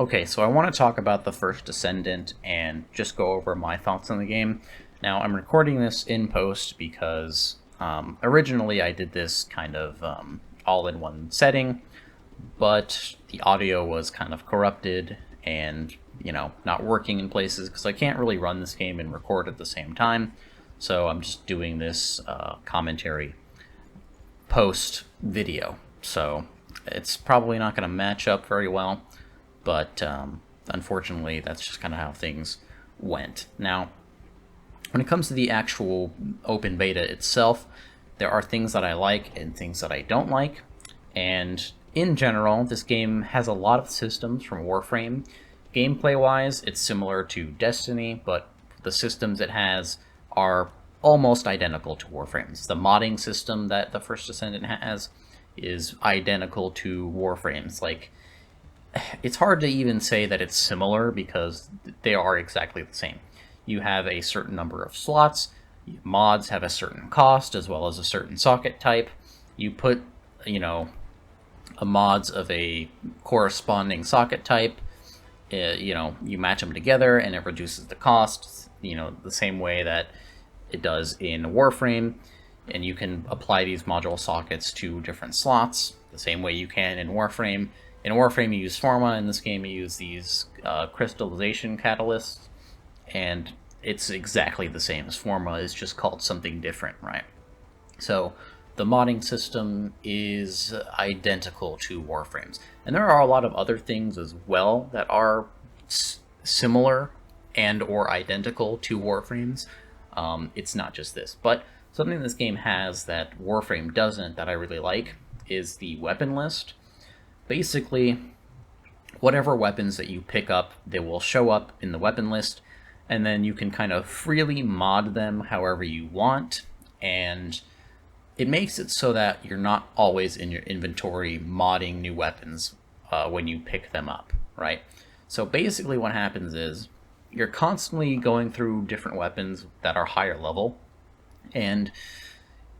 Okay, so I want to talk about the first Descendant and just go over my thoughts on the game. Now, I'm recording this in post because originally I did this kind of all in one setting, but the audio was kind of corrupted and, not working in places because I can't really run this game and record at the same time. So I'm just doing this commentary post video. So it's probably not going to match up very well, but unfortunately, that's just kind of how things went. Now, when it comes to the actual open beta itself, there are things that I like and things that I don't like. And in general, this game has a lot of systems from Warframe. Gameplay-wise, it's similar to Destiny, but the systems it has are almost identical to Warframe's. The modding system that the first Descendant has is identical to Warframe's. Like, it's hard to even say that it's similar because they are exactly the same. You have a certain number of slots, mods have a certain cost as well as a certain socket type. You put, a mods of a corresponding socket type, you match them together and it reduces the cost, the same way that it does in Warframe, and you can apply these module sockets to different slots the same way you can in Warframe. In Warframe, you use Forma. In this game, you use these crystallization catalysts, and it's exactly the same as Forma. It's just called something different, right? So the modding system is identical to Warframe's. And there are a lot of other things as well that are similar and or identical to Warframe's. It's not just this. But something this game has that Warframe doesn't that I really like is the weapon list. Basically, whatever weapons that you pick up, they will show up in the weapon list, and then you can kind of freely mod them however you want, and it makes it so that you're not always in your inventory modding new weapons when you pick them up, right? So basically what happens is you're constantly going through different weapons that are higher level, and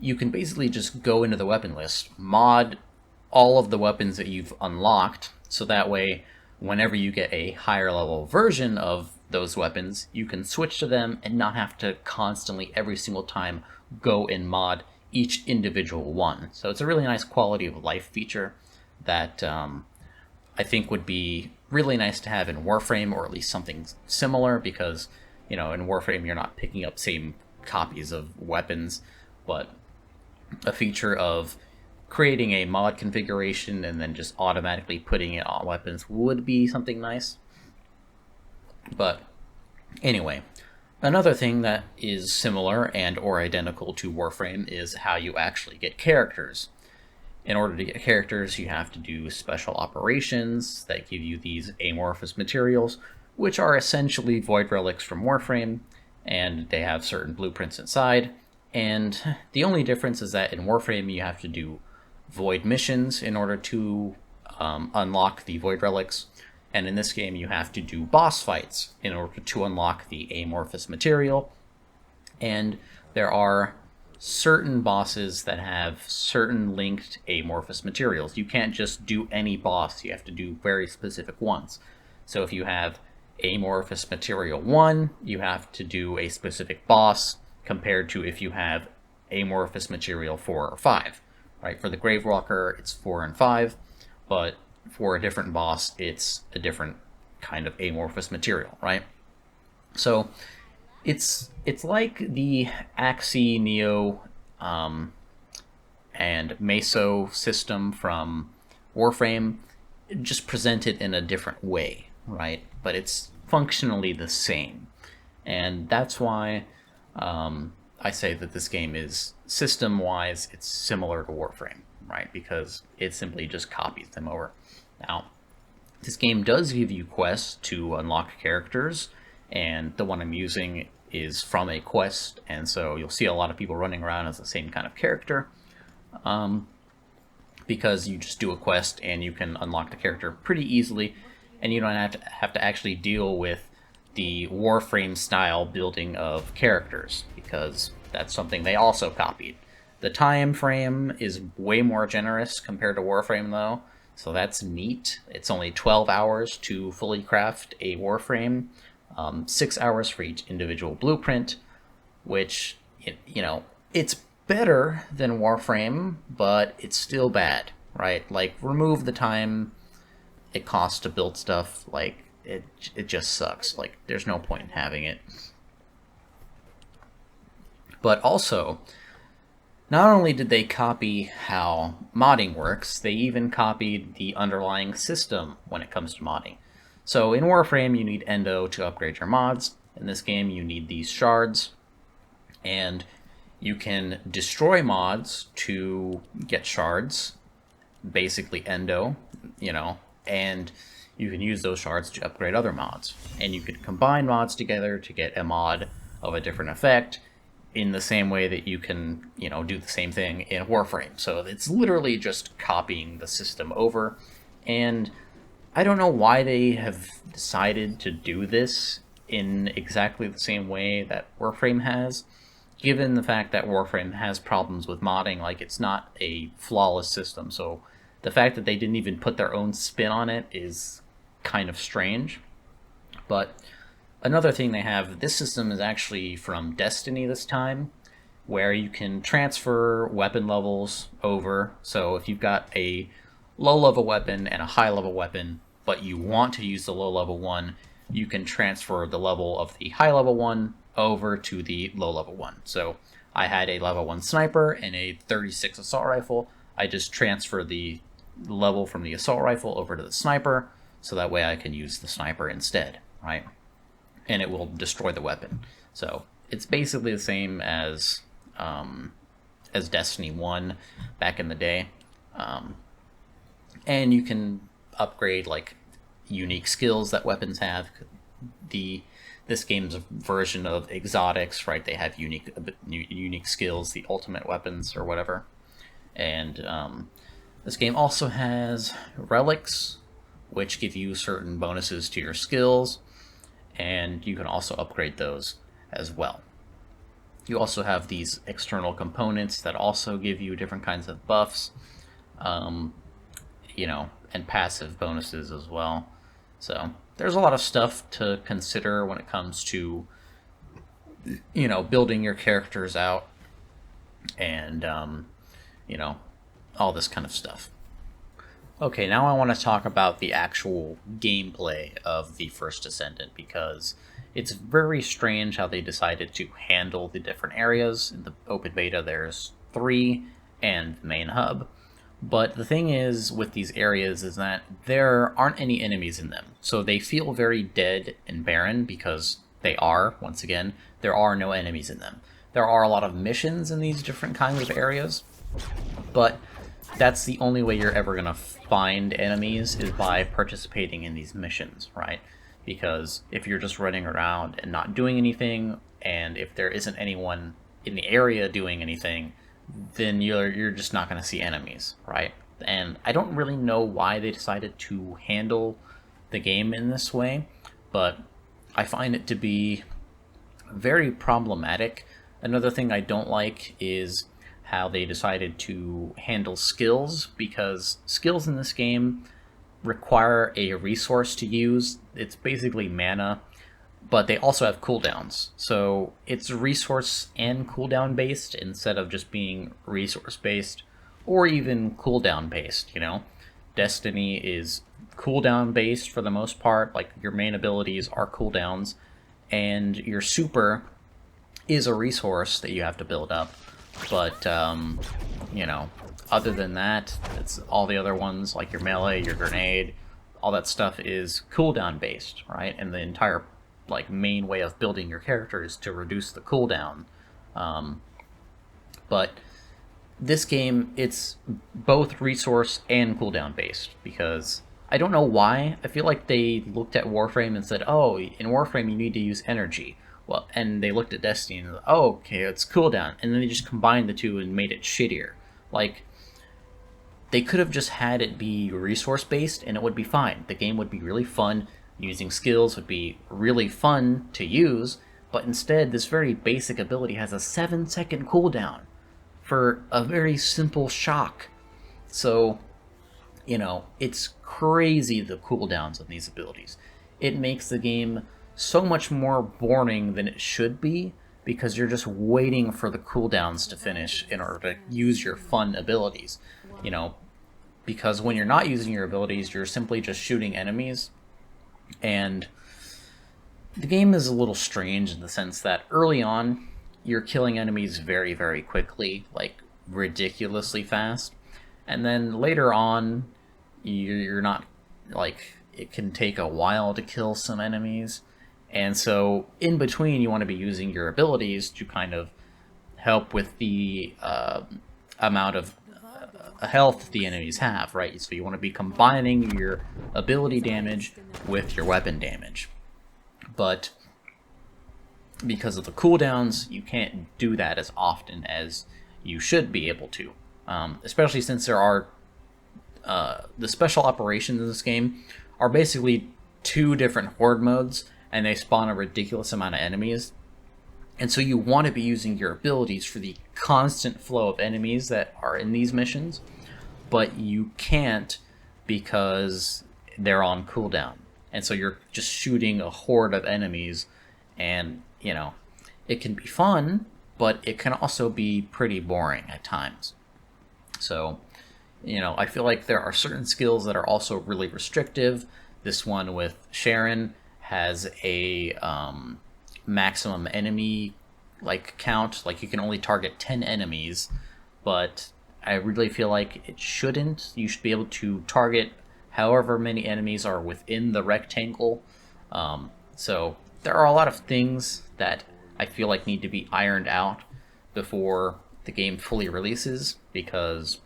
you can basically just go into the weapon list, mod all of the weapons that you've unlocked, so that way whenever you get a higher level version of those weapons, you can switch to them and not have to constantly every single time go and mod each individual one. So it's a really nice quality of life feature that I think would be really nice to have in Warframe, or at least something similar, because in Warframe you're not picking up same copies of weapons, but a feature of creating a mod configuration and then just automatically putting it on weapons would be something nice. But anyway, another thing that is similar and or identical to Warframe is how you actually get characters. In order to get characters, you have to do special operations that give you these amorphous materials, which are essentially void relics from Warframe, and they have certain blueprints inside. And the only difference is that in Warframe you have to do void missions in order to unlock the void relics, and in this game you have to do boss fights in order to unlock the amorphous material. And there are certain bosses that have certain linked amorphous materials. You can't just do any boss, you have to do very specific ones. So if you have amorphous material 1, you have to do a specific boss, compared to if you have amorphous material 4 or 5. Right? For the Gravewalker, it's 4 and 5, but for a different boss, it's a different kind of amorphous material, right? So it's like the Axie, Neo, and Meso system from Warframe, just presented in a different way, right? But it's functionally the same, and that's why I say that this game is, system-wise, it's similar to Warframe, right? Because it simply just copies them over. Now, this game does give you quests to unlock characters, and the one I'm using is from a quest, and so you'll see a lot of people running around as the same kind of character, because you just do a quest and you can unlock the character pretty easily, and you don't have to actually deal with the Warframe style building of characters, because that's something they also copied. The time frame is way more generous compared to Warframe, though, So that's neat. It's only 12 hours to fully craft a Warframe, 6 hours for each individual blueprint, which, you know, it's better than Warframe, but it's still bad, right? Like, remove the time it costs to build stuff, like, it just sucks. Like, there's no point in having it. But also, not only did they copy how modding works, they even copied the underlying system when it comes to modding. So in Warframe, you need Endo to upgrade your mods. In this game, you need these shards. And you can destroy mods to get shards, basically Endo, you know, and you can use those shards to upgrade other mods. And you can combine mods together to get a mod of a different effect, in the same way that you can, you know, do the same thing in Warframe. So it's literally just copying the system over. And I don't know why they have decided to do this in exactly the same way that Warframe has, given the fact that Warframe has problems with modding. Like, it's not a flawless system. So the fact that they didn't even put their own spin on it is kind of strange. But another thing they have, this system is actually from Destiny this time, where you can transfer weapon levels over. So if you've got a low-level weapon and a high-level weapon, but you want to use the low-level one, you can transfer the level of the high-level one over to the low-level one. So I had a level 1 sniper and a 36 assault rifle. I just transfer the level from the assault rifle over to the sniper, so that way I can use the sniper instead, right? And it will destroy the weapon. So it's basically the same as Destiny 1 back in the day. And you can upgrade, like, unique skills that weapons have. This game's a version of exotics, right? They have unique skills, the ultimate weapons or whatever. And this game also has relics, which give you certain bonuses to your skills, and you can also upgrade those as well. You also have these external components that also give you different kinds of buffs, you know, and passive bonuses as well. So there's a lot of stuff to consider when it comes to, you know, building your characters out and, you know, all this kind of stuff. Okay, now I want to talk about the actual gameplay of the first Descendant, because it's very strange how they decided to handle the different areas. In the open beta, there's 3 and the main hub. But the thing is with these areas is that there aren't any enemies in them. So they feel very dead and barren because they are, once again, there are no enemies in them. There are a lot of missions in these different kinds of areas, but that's the only way you're ever going to find enemies, is by participating in these missions, right? Because if you're just running around and not doing anything, and if there isn't anyone in the area doing anything, then you're just not going to see enemies, right? And I don't really know why they decided to handle the game in this way, but I find it to be very problematic. Another thing I don't like is how they decided to handle skills, because skills in this game require a resource to use. It's basically mana, but they also have cooldowns. So it's resource and cooldown based instead of just being resource based or even cooldown based, you know? Destiny is cooldown based for the most part, like your main abilities are cooldowns, and your super is a resource that you have to build up. But, you know, other than that, it's all the other ones, like your melee, your grenade, all that stuff is cooldown based, right? And the entire, like, main way of building your character is to reduce the cooldown. But this game, it's both resource and cooldown based, because I don't know why. I feel like they looked at Warframe and said, oh, in Warframe you need to use energy. Well, and they looked at Destiny and, oh, okay, it's cooldown. And then they just combined the two and made it shittier. Like, they could have just had it be resource-based and it would be fine. The game would be really fun. Using skills would be really fun to use. But instead, this very basic ability has a 7-second cooldown for a very simple shock. So, You know, it's crazy the cooldowns on these abilities. It makes the game so much more boring than it should be because you're just waiting for the cooldowns to finish in order to use your fun abilities. You know, because when you're not using your abilities, you're simply just shooting enemies. And the game is a little strange in the sense that early on, you're killing enemies very, very quickly, like ridiculously fast. And then later on, you're not, like, it can take a while to kill some enemies. And so in between, you want to be using your abilities to kind of help with the amount of health the enemies have, right? So you want to be combining your ability damage with your weapon damage. But because of the cooldowns, you can't do that as often as you should be able to. Especially since there are the special operations in this game are basically two different horde modes, and they spawn a ridiculous amount of enemies. And so you want to be using your abilities for the constant flow of enemies that are in these missions, but you can't because they're on cooldown. And so you're just shooting a horde of enemies, and, you know, it can be fun, but it can also be pretty boring at times. So, you know, I feel like there are certain skills that are also really restrictive. This one with Sharon has a maximum enemy count. Like, you can only target 10 enemies, but I really feel like it shouldn't. You should be able to target however many enemies are within the rectangle. So there are a lot of things that I feel like need to be ironed out before the game fully releases, because,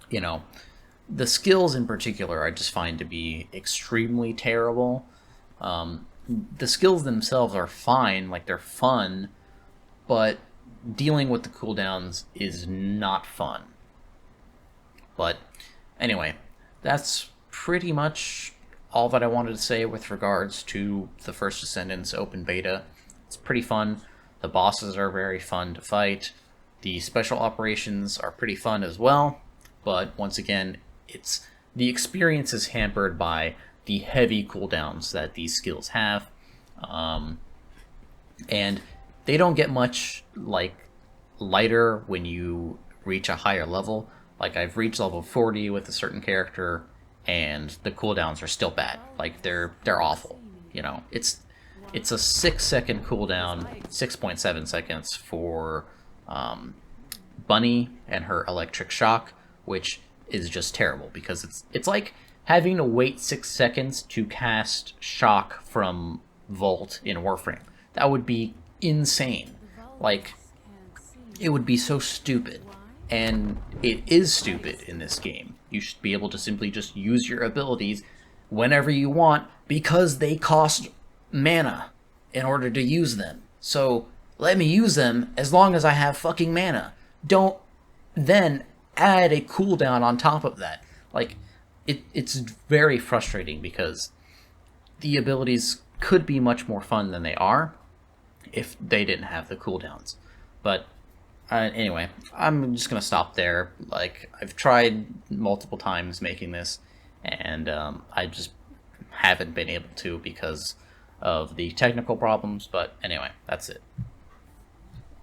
you know, the skills in particular I just find to be extremely terrible. The skills themselves are fine, like, they're fun, but dealing with the cooldowns is not fun. But anyway, that's pretty much all that I wanted to say with regards to the first Descendants open beta. It's pretty fun. The bosses are very fun to fight. The special operations are pretty fun as well. But once again, the experience is hampered by the heavy cooldowns that these skills have. And they don't get much, like, lighter when you reach a higher level. Like, I've reached level 40 with a certain character, and the cooldowns are still bad. Like, they're awful. You know, it's a 6-second cooldown, 6.7 seconds for Bunny and her electric shock, which is just terrible because it's like having to wait 6 seconds to cast shock from Volt in Warframe. That would be insane. Like, it would be so stupid. And it is stupid in this game. You should be able to simply just use your abilities whenever you want, because they cost mana in order to use them. So let me use them as long as I have fucking mana. Don't then add a cooldown on top of that. Like, it's very frustrating because the abilities could be much more fun than they are if they didn't have the cooldowns. But anyway, I'm just gonna stop there. Like, I've tried multiple times making this, and I just haven't been able to because of the technical problems. But anyway, that's it.